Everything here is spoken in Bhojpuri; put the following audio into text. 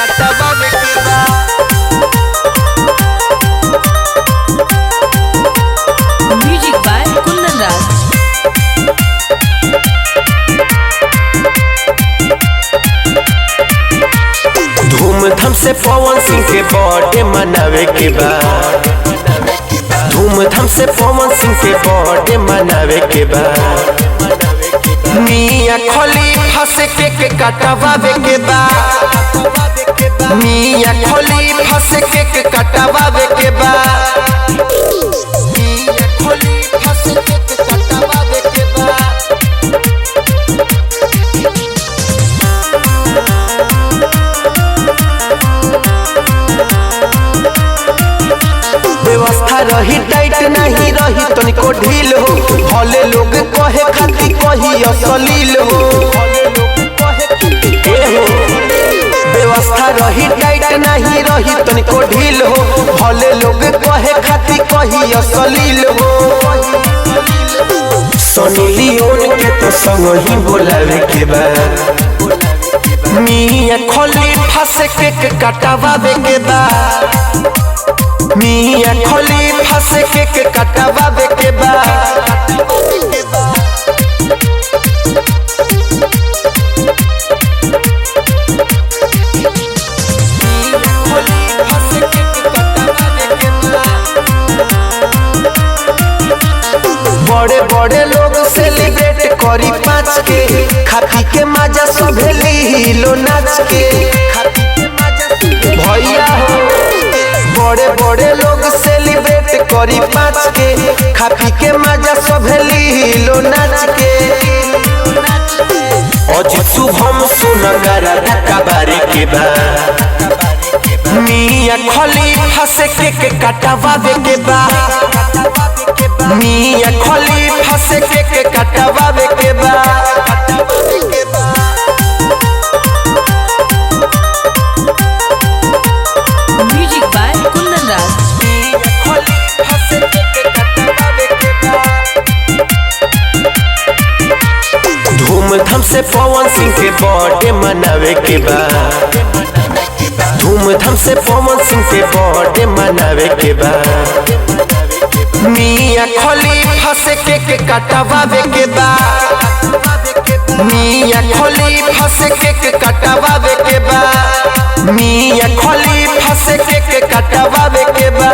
कटवावे के बा म्यूजिक बाय कुंदन राज। धूमधाम से पवन सिंह के बर्थडे मनावे के बा धूमधाम से पवन सिंह के बर्थडे मनावे के बा मियां खलीफा से केक कटवावे के बा मियां खलीफा से केक कटवावे के बा मियां खलीफा से केक कटवावे के बा व्यवस्था रही टाइट नहीं रही तनिको ढील हो भले लोग कहे खाती कही असलील हो व्यवस्था रही टाइट नहीं रही तनिको ढील हो भले लोग कहे खाती कही असलील हो सनी लियोन के तो संग ही बोलावे के बा मियां खलीफा से केक कटवावे के बा मियां खलीफा से केक कटवावे के बा बड़े बड़े लोग सेलिब्रेट करी 5 के खाती के मजा सभेली लो नाच के भैया हो बड़े बड़े लोग सेलिब्रेट करी 5 के खाती के मजा सभेली लो नाच के आज शुभम सुनगरा कबारे के बा मियां खलीफा से केक कटवावे के बा मियां खलीफा से केक कटवावे के बा म्यूजिक बाय कुंदन राज। धूमधाम से पवन सिंह के बर्थडे मनावे के बा धूमधाम से पवन सिंह के बर्थडे मनावे के बा मियां खलीफा से केक कटवावे के बा मियां खलीफा से केक कटवावे के बा मियां खलीफा से केक कटवावे के बा।